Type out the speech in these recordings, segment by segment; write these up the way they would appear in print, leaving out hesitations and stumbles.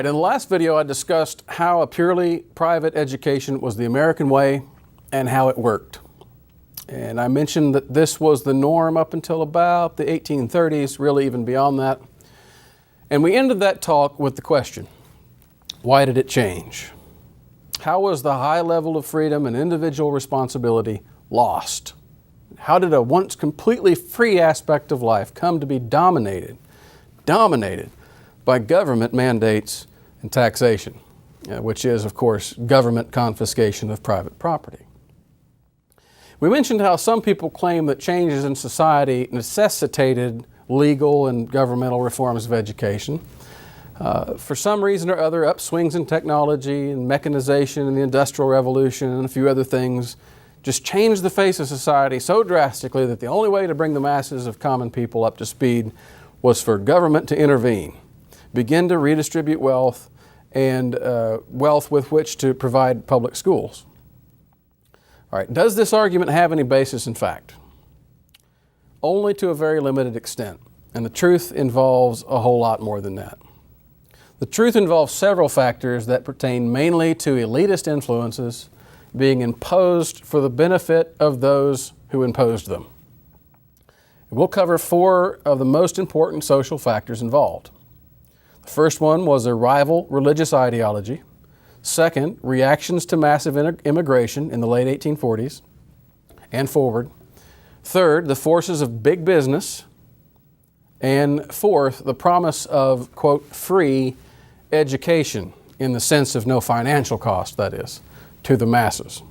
right, in the last video I discussed how a purely private education was the American way and how it worked. And I mentioned that this was the norm up until about the 1830s, really even beyond that. And we ended that talk with the question, why did it change? How was the high level of freedom and individual responsibility lost? How did a once completely free aspect of life come to be dominated by government mandates and taxation, which is, of course, government confiscation of private property? We mentioned how some people claim that changes in society necessitated legal and governmental reforms of education. For some reason or other, upswings in technology and mechanization and the Industrial Revolution and a few other things just changed the face of society so drastically that the only way to bring the masses of common people up to speed was for government to intervene, begin to redistribute wealth and wealth with which to provide public schools. All right, does this argument have any basis in fact? Only to a very limited extent, and the truth involves a whole lot more than that. The truth involves several factors that pertain mainly to elitist influences being imposed for the benefit of those who imposed them. We'll cover four of the most important social factors involved. The first one was a rival religious ideology. Second, reactions to massive immigration in the late 1840s and forward. Third, the forces of big business. And fourth, the promise of, quote, free education in the sense of no financial cost, that is, to the masses.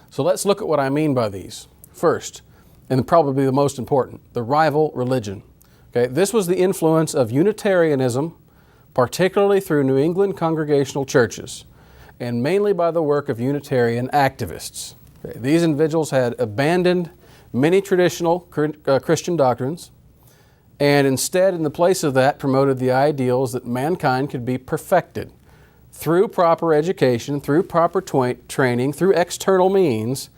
So let's look at what I mean by these. First, and probably the most important, the rival religion. Okay, this was the influence of Unitarianism, particularly through New England congregational churches, and mainly by the work of Unitarian activists. Okay, these individuals had abandoned many traditional Christian doctrines, and instead, in the place of that, promoted the ideals that mankind could be perfected through proper education, through proper training, through external means,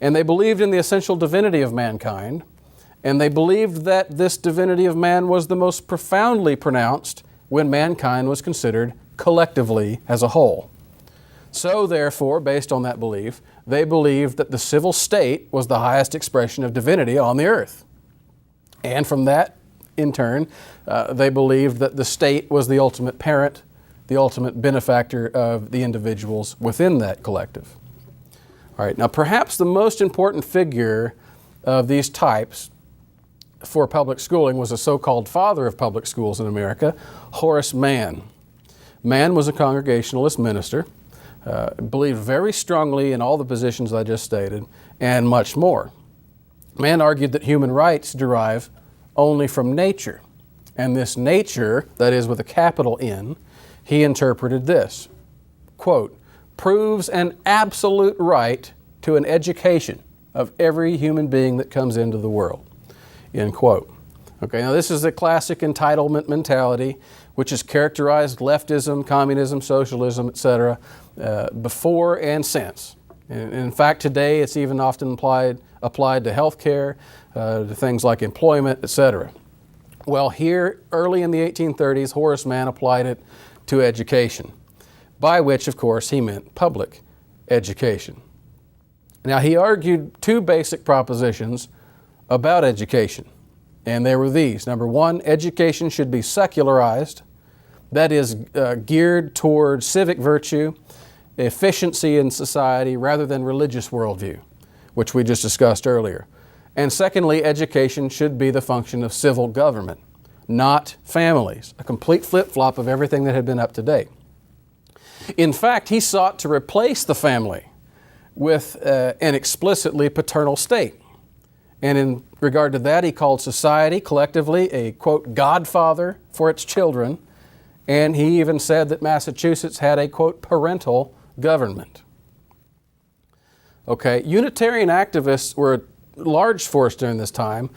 and they believed in the essential divinity of mankind, and they believed that this divinity of man was the most profoundly pronounced when mankind was considered collectively as a whole. So therefore, based on that belief, they believed that the civil state was the highest expression of divinity on the earth. And from that, in turn, they believed that the state was the ultimate parent, the ultimate benefactor of the individuals within that collective. All right, now perhaps the most important figure of these types for public schooling was a so-called father of public schools in America, Horace Mann. Mann was a Congregationalist minister, believed very strongly in all the positions I just stated, and much more. Mann argued that human rights derive only from nature, and this nature, that is with a capital N, he interpreted this, quote, proves an absolute right to an education of every human being that comes into the world, end quote. Okay, now this is the classic entitlement mentality, which has characterized leftism, communism, socialism, etc., before and since. And in fact, today it's even often applied to healthcare, to things like employment, etc. Well, here, early in the 1830s, Horace Mann applied it to education, by which, of course, he meant public education. Now, he argued two basic propositions about education, and they were these. Number one, education should be secularized, that is, geared toward civic virtue, efficiency in society, rather than religious worldview, which we just discussed earlier. And secondly, education should be the function of civil government, not families, a complete flip-flop of everything that had been up to date. In fact, he sought to replace the family with an explicitly paternal state. And in regard to that, he called society collectively a, quote, godfather for its children, and he even said that Massachusetts had a, quote, parental government. Okay, Unitarian activists were a large force during this time,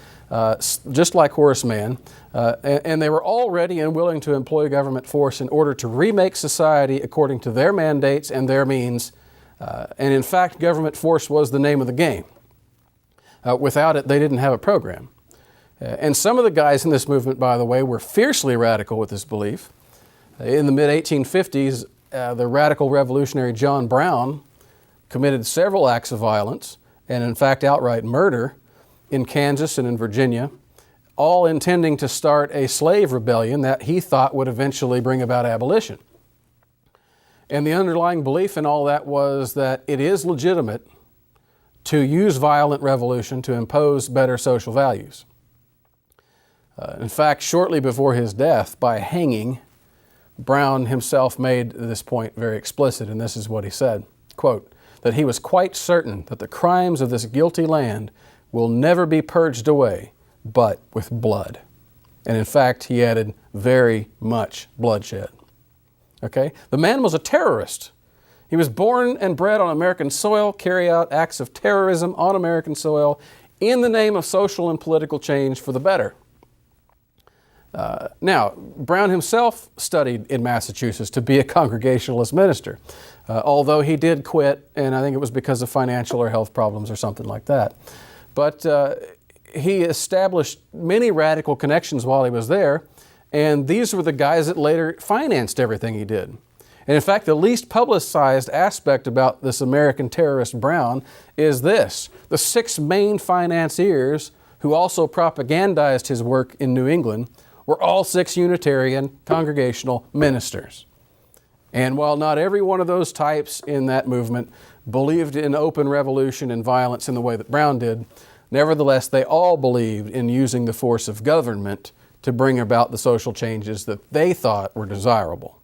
just like Horace Mann, and they were all ready and willing to employ government force in order to remake society according to their mandates and their means, and in fact, government force was the name of the game. Without it, they didn't have a program. And some of the guys in this movement, by the way, were fiercely radical with this belief. In the mid-1850s, the radical revolutionary John Brown committed several acts of violence, and in fact outright murder, in Kansas and in Virginia, all intending to start a slave rebellion that he thought would eventually bring about abolition. And the underlying belief in all that was that it is legitimate to use violent revolution to impose better social values. In fact, shortly before his death by hanging, Brown himself made this point very explicit, and this is what he said, quote, that he was quite certain that the crimes of this guilty land will never be purged away but with blood. And in fact, he added, very much bloodshed. Okay? The man was a terrorist. He was born and bred on American soil, carry out acts of terrorism on American soil in the name of social and political change for the better. Now, Brown himself studied in Massachusetts to be a Congregationalist minister, although he did quit, and I think it was because of financial or health problems or something like that. But he established many radical connections while he was there, and these were the guys that later financed everything he did. And in fact, the least publicized aspect about this American terrorist Brown is this: the 6 main financiers who also propagandized his work in New England were all 6 Unitarian Congregational ministers. And while not every one of those types in that movement believed in open revolution and violence in the way that Brown did, nevertheless, they all believed in using the force of government to bring about the social changes that they thought were desirable,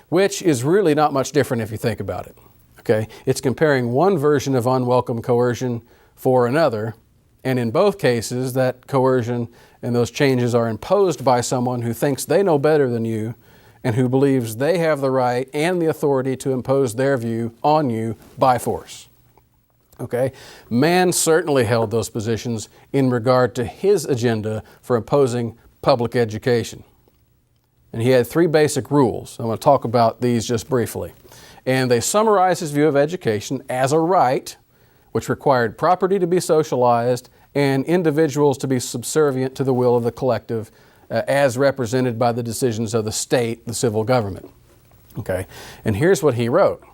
which is really not much different if you think about it. Okay? It's comparing one version of unwelcome coercion for another, and in both cases, that coercion and those changes are imposed by someone who thinks they know better than you and who believes they have the right and the authority to impose their view on you by force. Okay? Man certainly held those positions in regard to his agenda for imposing public education. And he had 3 basic rules. I'm going to talk about these just briefly. And they summarize his view of education as a right, which required property to be socialized and individuals to be subservient to the will of the collective as represented by the decisions of the state, the civil government. Okay? And here's what he wrote.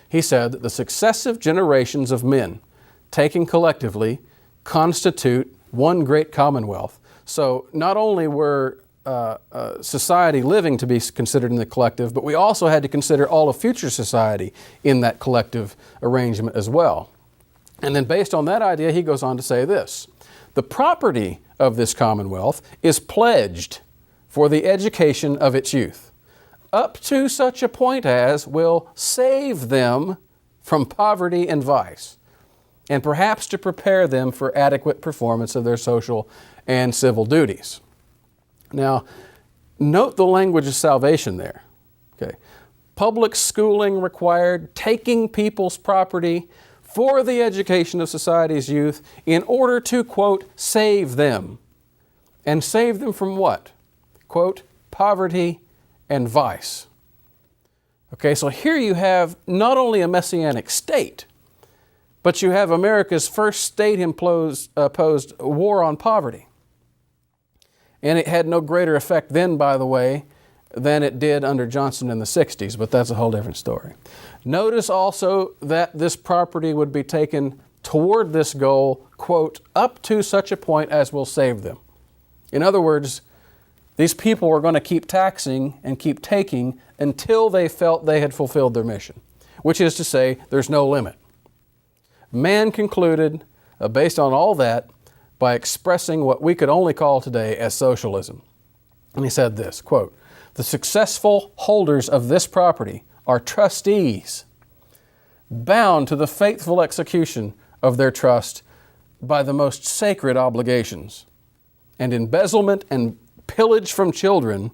He said that the successive generations of men, taken collectively, constitute one great commonwealth. So not only were society living to be considered in the collective, but we also had to consider all of future society in that collective arrangement as well. And then based on that idea, he goes on to say this: the property of this commonwealth is pledged for the education of its youth, up to such a point as will save them from poverty and vice, and perhaps to prepare them for adequate performance of their social and civil duties. Now, note the language of salvation there. Okay. Public schooling required taking people's property for the education of society's youth in order to, quote, save them. And save them from what? Quote, poverty and vice. Okay, so here you have not only a messianic state, but you have America's first state-imposed war on poverty. And it had no greater effect then, by the way, than it did under Johnson in the 60s, but that's a whole different story. Notice also that this property would be taken toward this goal, quote, up to such a point as will save them. In other words, these people were going to keep taxing and keep taking until they felt they had fulfilled their mission, which is to say, there's no limit. Man concluded, based on all that, by expressing what we could only call today as socialism. And he said this, quote, the successful holders of this property are trustees, bound to the faithful execution of their trust by the most sacred obligations, and embezzlement and pillage from children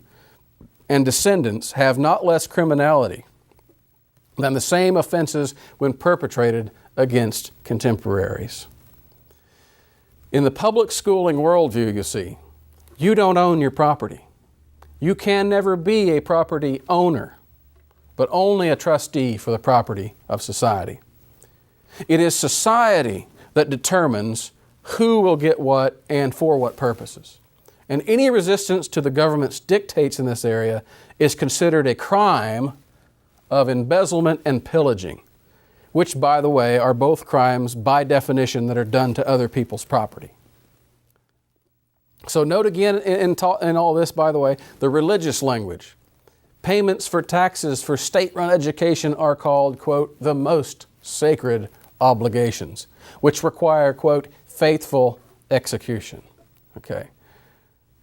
and descendants have not less criminality than the same offenses when perpetrated against contemporaries. In the public schooling worldview, you see, you don't own your property. You can never be a property owner, but only a trustee for the property of society. It is society that determines who will get what and for what purposes. And any resistance to the government's dictates in this area is considered a crime of embezzlement and pillaging, which, by the way, are both crimes by definition that are done to other people's property. So note again in all this, by the way, the religious language. Payments for taxes for state-run education are called, quote, the most sacred obligations, which require, quote, faithful execution. Okay.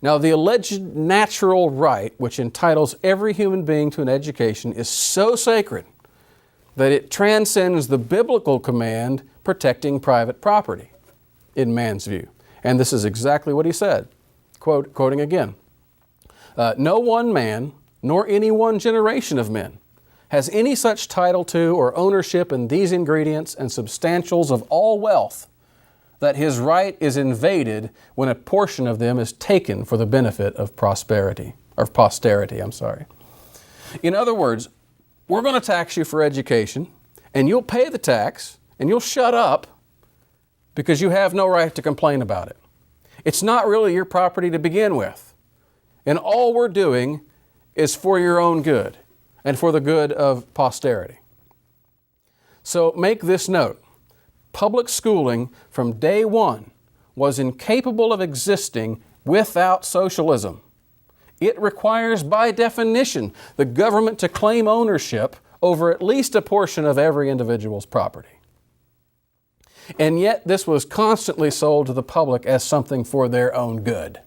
Now, the alleged natural right, which entitles every human being to an education, is so sacred that it transcends the biblical command protecting private property, in man's view. And this is exactly what he said. Quoting again, no one man, nor any one generation of men, has any such title to or ownership in these ingredients and substantials of all wealth, that his right is invaded when a portion of them is taken for the benefit of posterity. In other words, we're going to tax you for education, and you'll pay the tax, and you'll shut up because you have no right to complain about it. It's not really your property to begin with. And all we're doing is for your own good and for the good of posterity. So make this note. Public schooling from day one was incapable of existing without socialism. It requires, by definition, the government to claim ownership over at least a portion of every individual's property. And yet this was constantly sold to the public as something for their own good.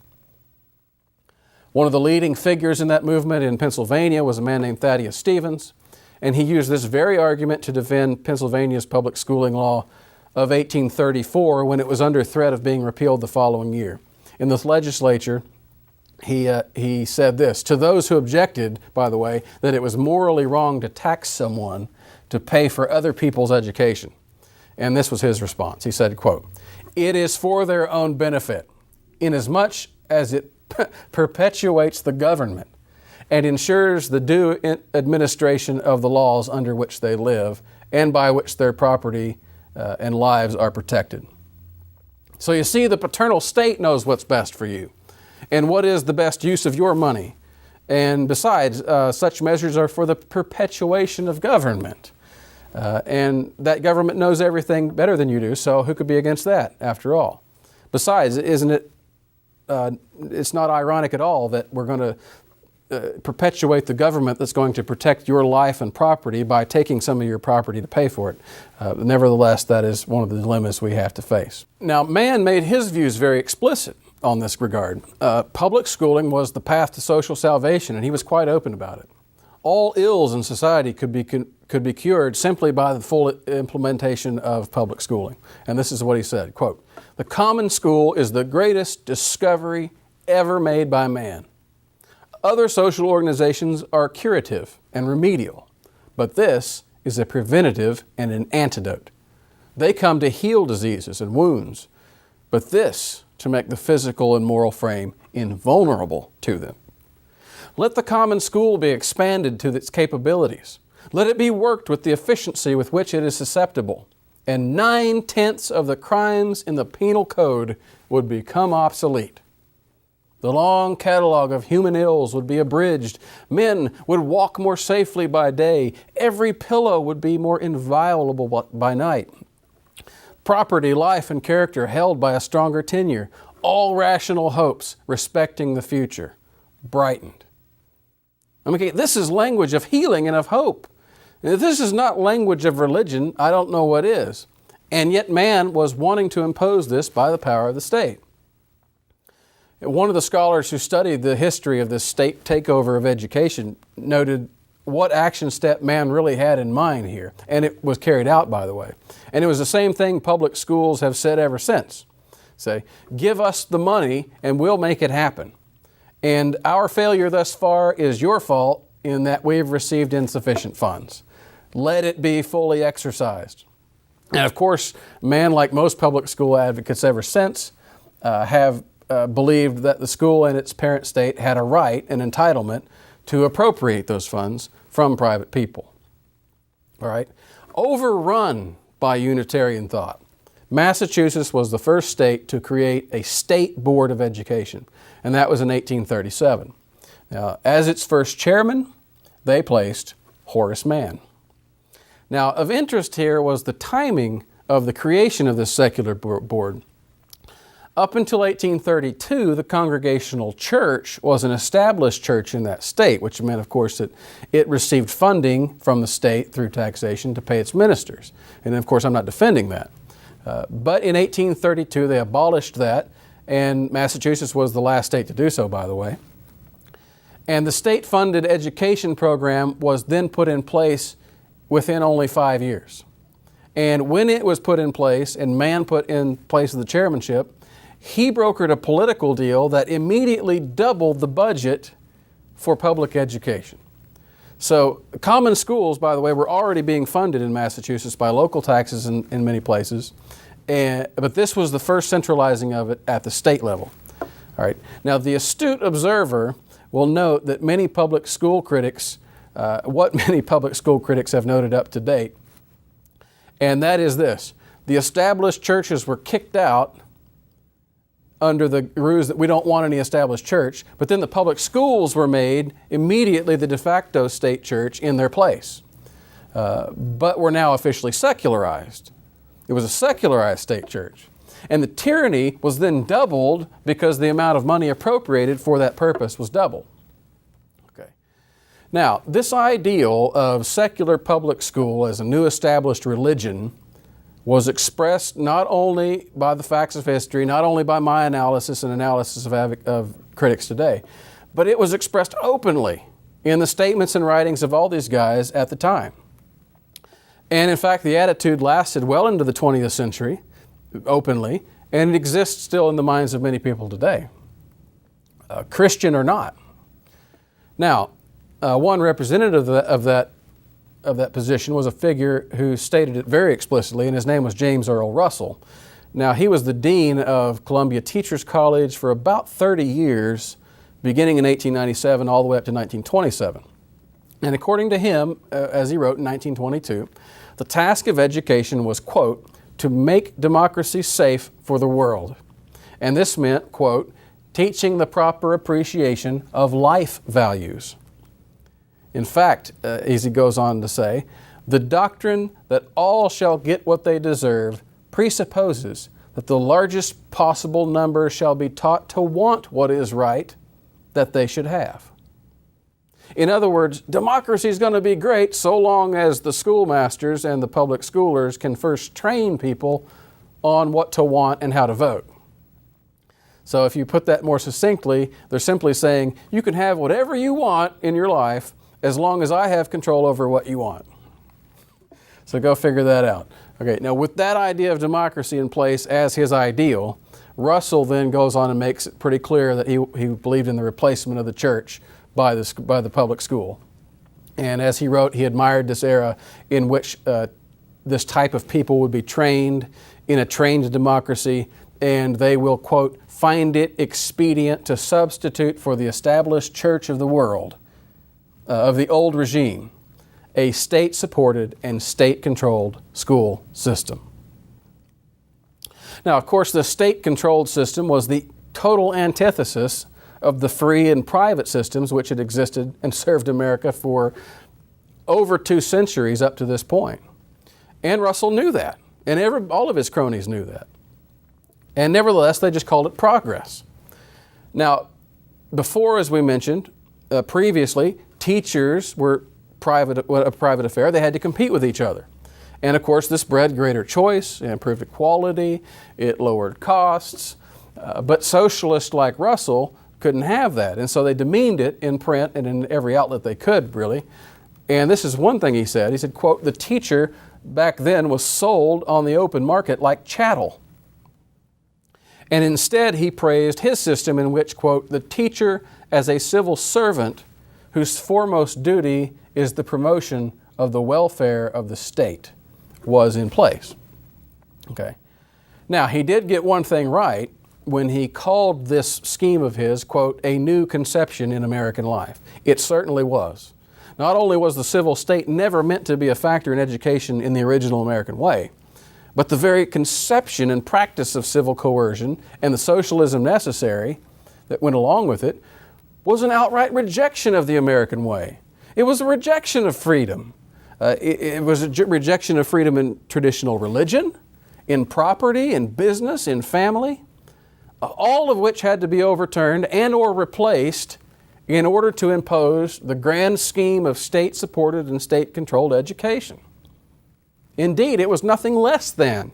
One of the leading figures in that movement in Pennsylvania was a man named Thaddeus Stevens, and he used this very argument to defend Pennsylvania's public schooling law of 1834 when it was under threat of being repealed the following year. In the legislature, he said this, to those who objected, by the way, that it was morally wrong to tax someone to pay for other people's education. And this was his response. He said, quote, it is for their own benefit, inasmuch as it perpetuates the government and ensures the due administration of the laws under which they live and by which their property and lives are protected. So you see, the paternal state knows what's best for you and what is the best use of your money. And besides, such measures are for the perpetuation of government. And that government knows everything better than you do, so who could be against that, after all? Besides, isn't it, it's not ironic at all that we're going to perpetuate the government that's going to protect your life and property by taking some of your property to pay for it. Nevertheless, that is one of the dilemmas we have to face. Now, man made his views very explicit on this regard. Public schooling was the path to social salvation, and he was quite open about it. All ills in society could be cured simply by the full implementation of public schooling. And this is what he said, quote, the common school is the greatest discovery ever made by man. Other social organizations are curative and remedial, but this is a preventative and an antidote. They come to heal diseases and wounds, but this to make the physical and moral frame invulnerable to them. Let the common school be expanded to its capabilities. Let it be worked with the efficiency with which it is susceptible, and 9/10 of the crimes in the penal code would become obsolete. The long catalog of human ills would be abridged. Men would walk more safely by day. Every pillow would be more inviolable by night. Property, life, and character held by a stronger tenure. All rational hopes respecting the future brightened. Okay, this is language of healing and of hope. If this is not language of religion, I don't know what is. And yet man was wanting to impose this by the power of the state. One of the scholars who studied the history of this state takeover of education noted what action step man really had in mind here. And it was carried out, by the way. And it was the same thing public schools have said ever since. Say, give us the money and we'll make it happen. And our failure thus far is your fault in that we've received insufficient funds. Let it be fully exercised. And of course, man, like most public school advocates ever since, have believed that the school and its parent state had a right and entitlement to appropriate those funds from private people. All right? Overrun by Unitarian thought, Massachusetts was the first state to create a state board of education, and that was in 1837. Now, as its first chairman, they placed Horace Mann. Now, of interest here was the timing of the creation of this secular board. Up until 1832, the Congregational Church was an established church in that state, which meant, of course, that it received funding from the state through taxation to pay its ministers. And, of course, I'm not defending that. But in 1832, they abolished that, and Massachusetts was the last state to do so, by the way. And the state-funded education program was then put in place within only 5 years. And when it was put in place, and Mann put in place the chairmanship, he brokered a political deal that immediately doubled the budget for public education. So common schools, by the way, were already being funded in Massachusetts by local taxes in many places, but this was the first centralizing of it at the state level. All right. Now, the astute observer will note that many public school critics, many public school critics have noted up to date, and that is this: the established churches were kicked out under the ruse that we don't want any established church, but then the public schools were made immediately the de facto state church in their place, but were now officially secularized. It was a secularized state church. And the tyranny was then doubled because the amount of money appropriated for that purpose was doubled. Okay. Now, this ideal of secular public school as a new established religion was expressed not only by the facts of history, not only by my analysis and analysis of critics today, but it was expressed openly in the statements and writings of all these guys at the time. And in fact, the attitude lasted well into the 20th century, openly, and it exists still in the minds of many people today, Christian or not. Now, one representative of that position was a figure who stated it very explicitly, and his name was James Earl Russell. Now, he was the dean of Columbia Teachers College for about 30 years, beginning in 1897 all the way up to 1927. And according to him, as he wrote in 1922, the task of education was, quote, to make democracy safe for the world. And this meant, quote, teaching the proper appreciation of life values. In fact, as he goes on to say, the doctrine that all shall get what they deserve presupposes that the largest possible number shall be taught to want what is right that they should have. In other words, democracy is going to be great so long as the schoolmasters and the public schoolers can first train people on what to want and how to vote. So if you put that more succinctly, they're simply saying, you can have whatever you want in your life as long as I have control over what you want. So go figure that out. Okay, now with that idea of democracy in place as his ideal, Russell then goes on and makes it pretty clear that he believed in the replacement of the church by the public school. And as he wrote, he admired this era in which this type of people would be trained in a trained democracy, and they will, quote, find it expedient to substitute for the established church of the world, of the old regime, a state-supported and state-controlled school system. Now, of course, the state-controlled system was the total antithesis of the free and private systems which had existed and served America for over 2 centuries up to this point. And Russell knew that, and all of his cronies knew that. And nevertheless, they just called it progress. Now, before, as we mentioned previously, teachers were a private affair. They had to compete with each other. And of course, this bred greater choice, it improved equality, it lowered costs, but socialists like Russell couldn't have that. And so they demeaned it in print and in every outlet they could, really. And this is one thing he said. He said, quote, the teacher back then was sold on the open market like chattel. And instead he praised his system in which, quote, the teacher as a civil servant whose foremost duty is the promotion of the welfare of the state was in place. Okay. Now, he did get one thing right when he called this scheme of his, quote, a new conception in American life. It certainly was. Not only was the civil state never meant to be a factor in education in the original American way, But the very conception and practice of civil coercion and the socialism necessary that went along with it was an outright rejection of the American way. It was a rejection of freedom. It was a rejection of freedom in traditional religion, in property, in business, in family, all of which had to be overturned and or replaced in order to impose the grand scheme of state-supported and state-controlled education. Indeed, it was nothing less than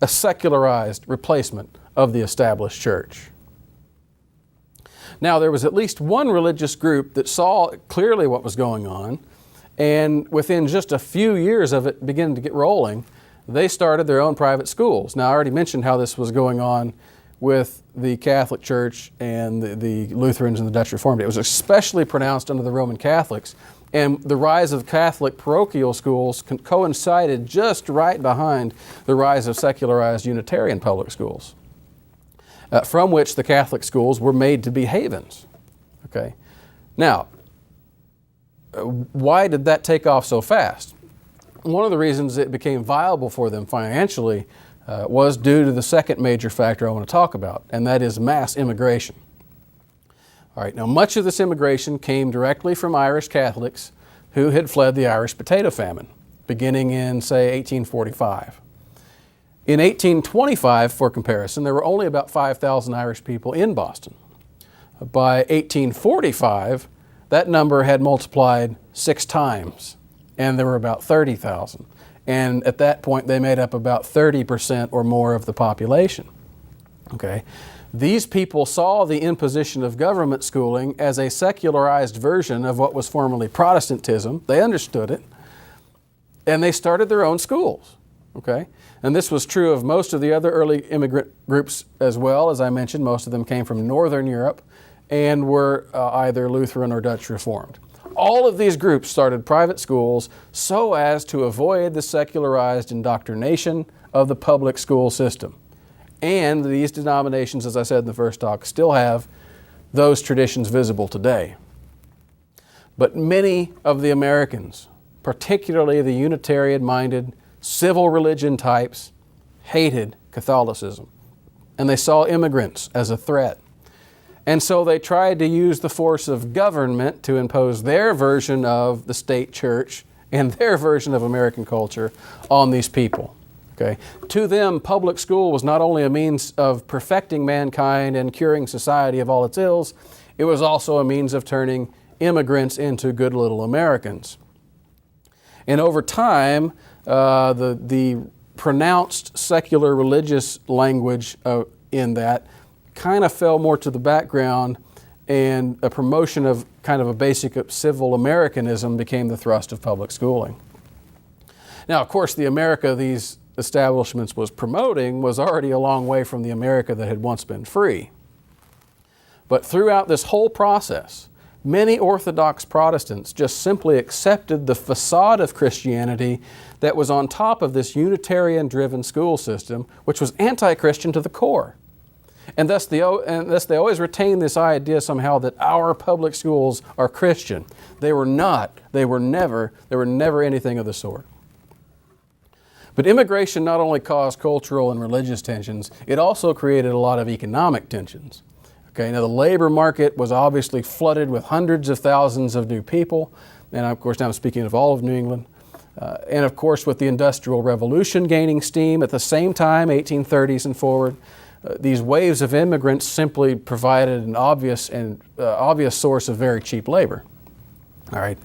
a secularized replacement of the established church. Now, there was at least one religious group that saw clearly what was going on, and within just a few years of it beginning to get rolling, they started their own private schools. Now, I already mentioned how this was going on with the Catholic Church and the Lutherans and the Dutch Reformed. It was especially pronounced under the Roman Catholics, and the rise of Catholic parochial schools coincided just right behind the rise of secularized Unitarian public schools, from which the Catholic schools were made to be havens. Okay. Now, why did that take off so fast? One of the reasons it became viable for them financially was due to the second major factor I want to talk about, and that is mass immigration. All right, now much of this immigration came directly from Irish Catholics who had fled the Irish potato famine, beginning in, say, 1845. In 1825, for comparison, there were only about 5,000 Irish people in Boston. By 1845, that number had multiplied 6 times, and there were about 30,000. And at that point, they made up about 30% or more of the population. Okay. These people saw the imposition of government schooling as a secularized version of what was formerly Protestantism. They understood it, and they started their own schools. Okay. And this was true of most of the other early immigrant groups as well. As I mentioned, most of them came from Northern Europe and were either Lutheran or Dutch Reformed. All of these groups started private schools so as to avoid the secularized indoctrination of the public school system. And these denominations, as I said in the first talk, still have those traditions visible today. But many of the Americans, particularly the Unitarian-minded, civil religion types, hated Catholicism, and they saw immigrants as a threat. And so they tried to use the force of government to impose their version of the state church and their version of American culture on these people. Okay? To them, public school was not only a means of perfecting mankind and curing society of all its ills, it was also a means of turning immigrants into good little Americans. And over time, the pronounced secular religious language in that kind of fell more to the background, and a promotion of kind of a basic civil Americanism became the thrust of public schooling. Now, of course, the America these establishments was promoting was already a long way from the America that had once been free. But throughout this whole process, many Orthodox Protestants just simply accepted the facade of Christianity that was on top of this Unitarian-driven school system, which was anti-Christian to the core. And thus they always retain this idea somehow that our public schools are Christian. They were not. They were never anything of the sort. But immigration not only caused cultural and religious tensions, it also created a lot of economic tensions. Okay, now the labor market was obviously flooded with hundreds of thousands of new people, and of course now I'm speaking of all of New England. And of course with the Industrial Revolution gaining steam at the same time, 1830s and forward, these waves of immigrants simply provided an obvious source of very cheap labor. All right.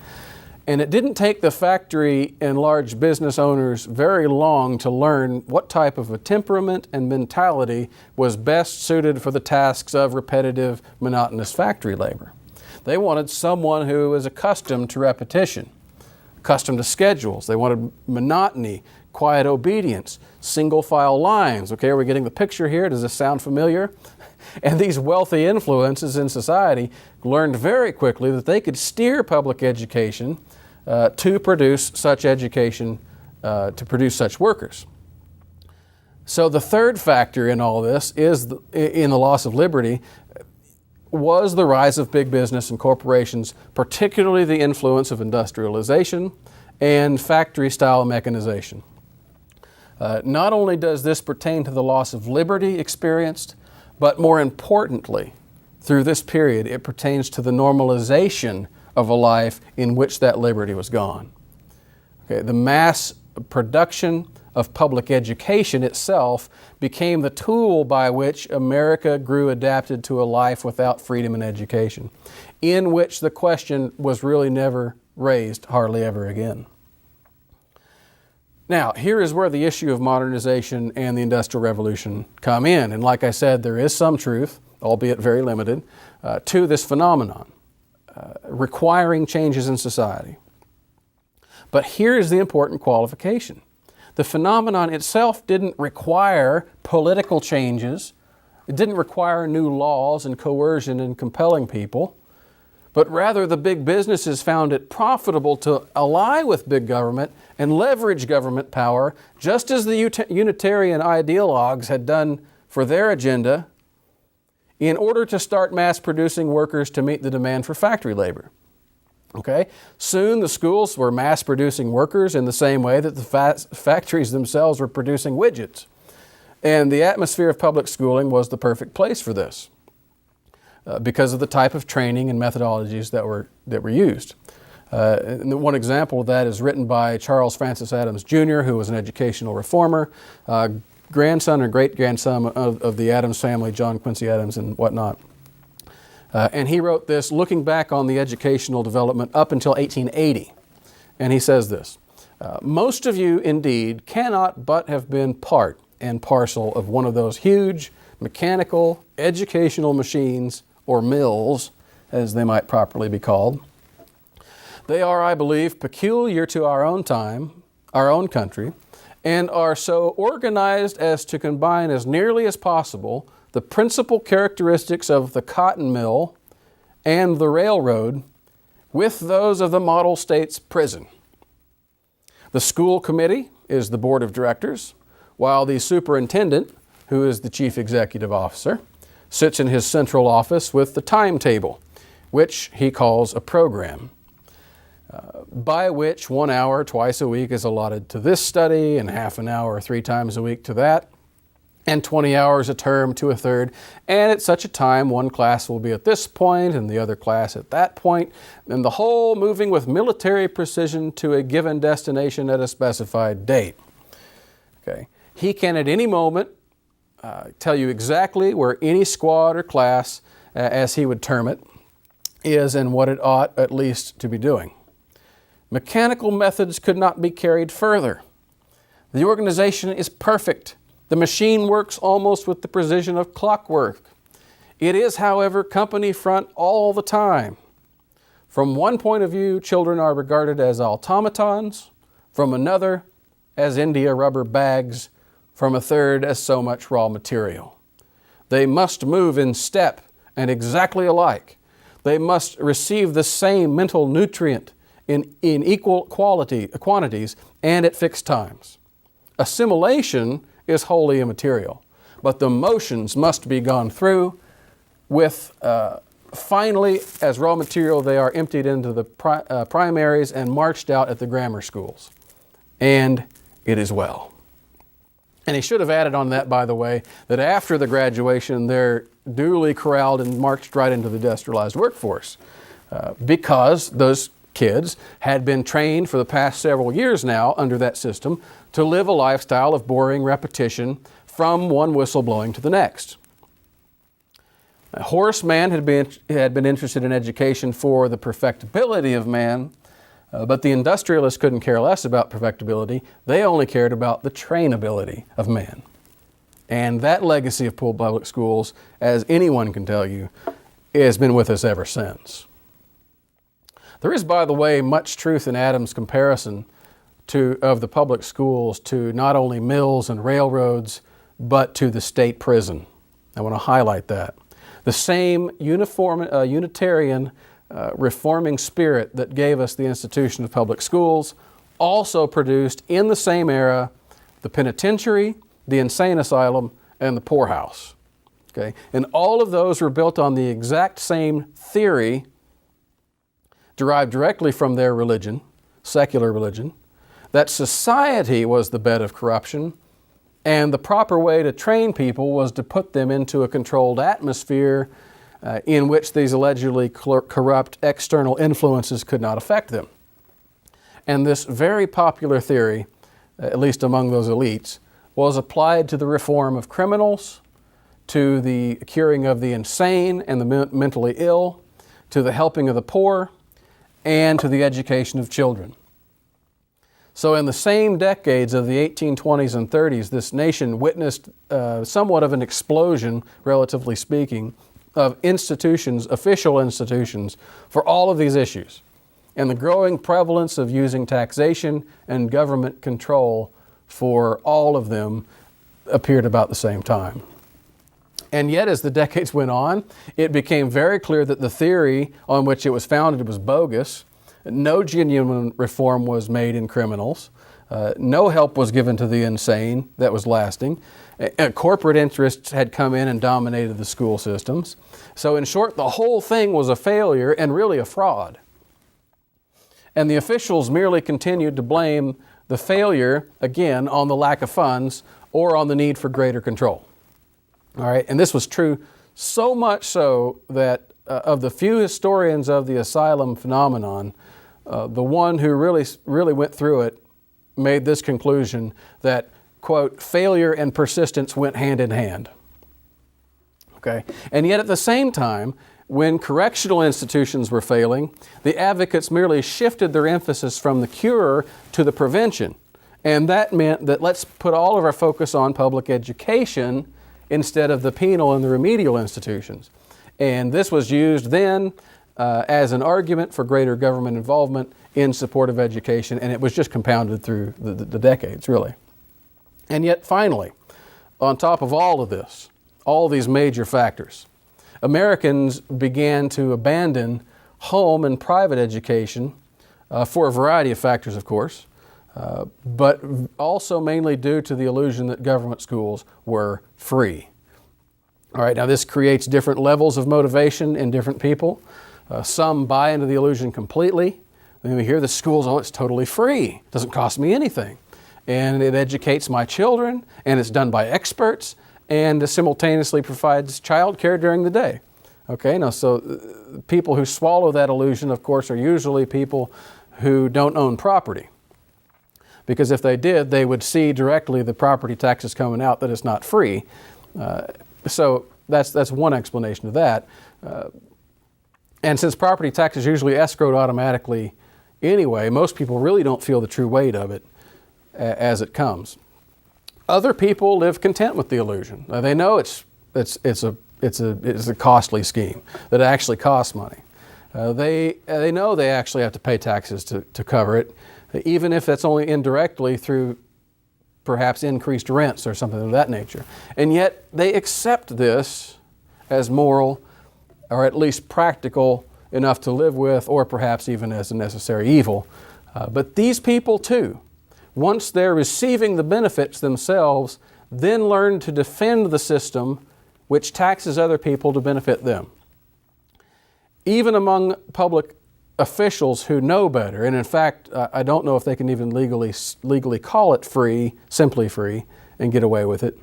And it didn't take the factory and large business owners very long to learn what type of a temperament and mentality was best suited for the tasks of repetitive, monotonous factory labor. They wanted someone who was accustomed to repetition, accustomed to schedules. They wanted monotony, quiet obedience, single file lines. Okay, are we getting the picture here? Does this sound familiar? And these wealthy influences in society learned very quickly that they could steer public education to produce such education, to produce such workers. So the third factor in all this is in the loss of liberty was the rise of big business and corporations, particularly the influence of industrialization and factory-style mechanization. Not only does this pertain to the loss of liberty experienced, but more importantly, through this period, it pertains to the normalization of a life in which that liberty was gone. Okay, the mass production of public education itself became the tool by which America grew adapted to a life without freedom and education, in which the question was really never raised, hardly ever again. Now, here is where the issue of modernization and the Industrial Revolution come in. And like I said, there is some truth, albeit very limited, to this phenomenon, requiring changes in society. But here is the important qualification. The phenomenon itself didn't require political changes. It didn't require new laws and coercion and compelling people. But rather, the big businesses found it profitable to ally with big government and leverage government power, just as the Unitarian ideologues had done for their agenda, in order to start mass producing workers to meet the demand for factory labor. Okay? Soon the schools were mass producing workers in the same way that the factories themselves were producing widgets. And the atmosphere of public schooling was the perfect place for this, because of the type of training and methodologies that were used. And one example of that is written by Charles Francis Adams Jr., who was an educational reformer, grandson or great-grandson of the Adams family, John Quincy Adams and whatnot. And he wrote this looking back on the educational development up until 1880. And he says this, most of you indeed cannot but have been part and parcel of one of those huge mechanical educational machines, or mills, as they might properly be called. They are, I believe, peculiar to our own time, our own country, and are so organized as to combine as nearly as possible the principal characteristics of the cotton mill and the railroad with those of the model state's prison. The school committee is the board of directors, while the superintendent, who is the chief executive officer, sits in his central office with the timetable, which he calls a program, by which 1 hour twice a week is allotted to this study and half an hour 3 times a week to that, and 20 hours a term to a third. And at such a time, one class will be at this point and the other class at that point, and the whole moving with military precision to a given destination at a specified date. Okay. He can at any moment tell you exactly where any squad or class, as he would term it, is and what it ought at least to be doing. Mechanical methods could not be carried further. The organization is perfect. The machine works almost with the precision of clockwork. It is, however, company front all the time. From one point of view, children are regarded as automatons, from another, as India rubber bags, from a third, as so much raw material. They must move in step and exactly alike. They must receive the same mental nutrient in equal quantities and at fixed times. Assimilation is wholly immaterial, but the motions must be gone through with, finally, as raw material, they are emptied into the primaries and marched out at the grammar schools. And it is well. And he should have added on that, by the way, that after the graduation, they're duly corralled and marched right into the industrialized workforce, because those kids had been trained for the past several years now under that system to live a lifestyle of boring repetition from one whistle blowing to the next. Horace Mann had been interested in education for the perfectibility of man, but the industrialists couldn't care less about perfectibility. They only cared about the trainability of man. And that legacy of public schools, as anyone can tell you, has been with us ever since. There is, by the way, much truth in Adams' comparison of the public schools to not only mills and railroads, but to the state prison. I want to highlight that. The same Unitarian reforming spirit that gave us the institution of public schools also produced in the same era the penitentiary, the insane asylum, and the poorhouse. Okay? And all of those were built on the exact same theory derived directly from their religion, secular religion, that society was the bed of corruption And the proper way to train people was to put them into a controlled atmosphere in which these allegedly corrupt external influences could not affect them. And this very popular theory, at least among those elites, was applied to the reform of criminals, to the curing of the insane and the mentally ill, to the helping of the poor, and to the education of children. So in the same decades of the 1820s and 30s, this nation witnessed somewhat of an explosion, relatively speaking, of institutions, official institutions, for all of these issues. And the growing prevalence of using taxation and government control for all of them appeared about the same time. And yet, as the decades went on, it became very clear that the theory on which it was founded was bogus. No genuine reform was made in criminals. No help was given to the insane that was lasting. Corporate interests had come in and dominated the school systems. So in short, the whole thing was a failure and really a fraud. And the officials merely continued to blame the failure, again, on the lack of funds or on the need for greater control. All right, and this was true so much so that of the few historians of the asylum phenomenon, the one who really went through it made this conclusion that, quote, failure and persistence went hand in hand. Okay, and yet at the same time, when correctional institutions were failing, the advocates merely shifted their emphasis from the cure to the prevention. And that meant that let's put all of our focus on public education instead of the penal and the remedial institutions. And this was used then as an argument for greater government involvement in support of education, and it was just compounded through the decades, really. And yet, finally, on top of all of this, all these major factors, Americans began to abandon home and private education for a variety of factors, of course, but also mainly due to the illusion that government schools were free. All right, now this creates different levels of motivation in different people. Some buy into the illusion completely. Then we hear the schools, oh, it's totally free. It doesn't cost me anything. And it educates my children, and it's done by experts, and simultaneously provides child care during the day. Okay, now so people who swallow that illusion, of course, are usually people who don't own property. Because if they did, they would see directly the property taxes coming out that it's not free. So that's one explanation of that. And since property tax is usually escrowed automatically anyway, most people really don't feel the true weight of it as it comes. Other people live content with the illusion. They know it's a costly scheme that actually costs money. They know they actually have to pay taxes to cover it, even if that's only indirectly through perhaps increased rents or something of that nature. And yet they accept this as moral, or at least practical enough to live with, or perhaps even as a necessary evil. But these people too, once they're receiving the benefits themselves, then learn to defend the system which taxes other people to benefit them. Even among public officials who know better, and in fact, I don't know if they can even legally call it free, simply free, and get away with it,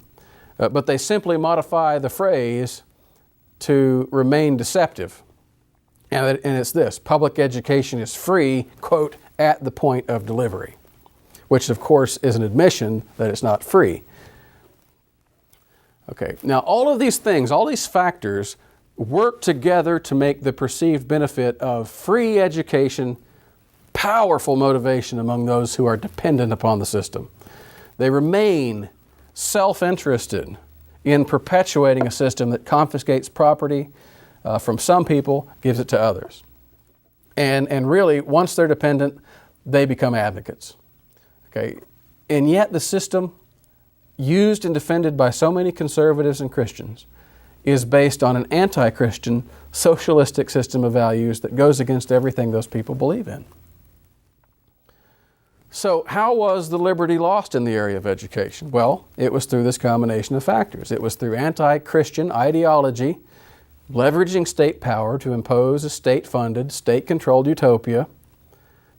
but they simply modify the phrase to remain deceptive. And it's this: public education is free, quote, at the point of delivery, which of course is an admission that it's not free. Okay, now all of these things, all these factors work together to make the perceived benefit of free education powerful motivation among those who are dependent upon the system. They remain self-interested in perpetuating a system that confiscates property from some people, gives it to others. And really, once they're dependent, they become advocates. Okay, and yet the system used and defended by so many conservatives and Christians is based on an anti-Christian, socialistic system of values that goes against everything those people believe in. So how was the liberty lost in the area of education? Well, it was through this combination of factors. It was through anti-Christian ideology, leveraging state power to impose a state-funded, state-controlled utopia.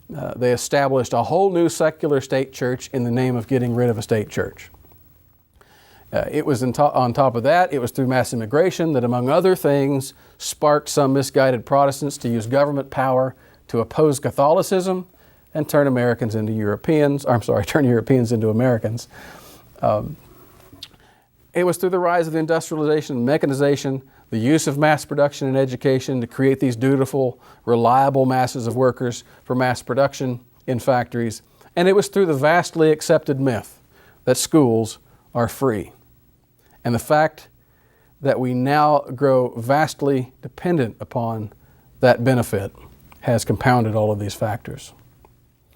They established a whole new secular state church in the name of getting rid of a state church. It was on top of that, it was through mass immigration that, among other things, sparked some misguided Protestants to use government power to oppose Catholicism and turn Europeans into Americans. It was through the rise of the industrialization and mechanization, the use of mass production and education to create these dutiful, reliable masses of workers for mass production in factories. And it was through the vastly accepted myth that schools are free. And the fact that we now grow vastly dependent upon that benefit has compounded all of these factors.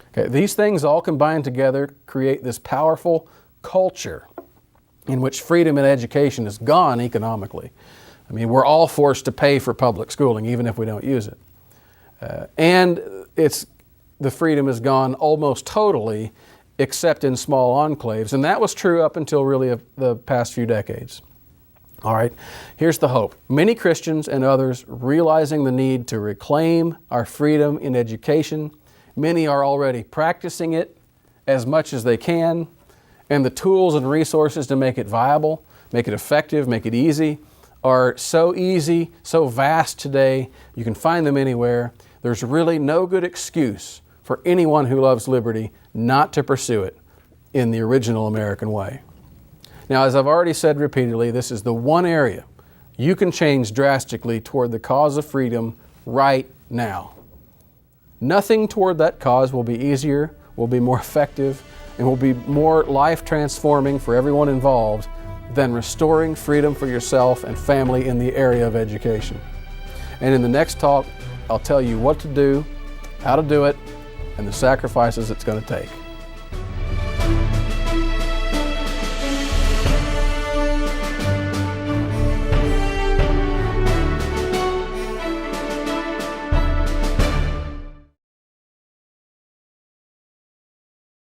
Okay, these things all combined together create this powerful culture in which freedom in education is gone economically. I mean, we're all forced to pay for public schooling, even if we don't use it. And the freedom is gone almost totally, except in small enclaves. And that was true up until really the past few decades. All right, here's the hope. Many Christians and others realizing the need to reclaim our freedom in education. Many are already practicing it as much as they can. And the tools and resources to make it viable, make it effective, make it easy, are so easy, so vast today, you can find them anywhere. There's really no good excuse for anyone who loves liberty not to pursue it in the original American way. Now, as I've already said repeatedly, this is the one area you can change drastically toward the cause of freedom right now. Nothing toward that cause will be easier, will be more effective, and will be more life-transforming for everyone involved than restoring freedom for yourself and family in the area of education. And in the next talk, I'll tell you what to do, how to do it, and the sacrifices it's going to take.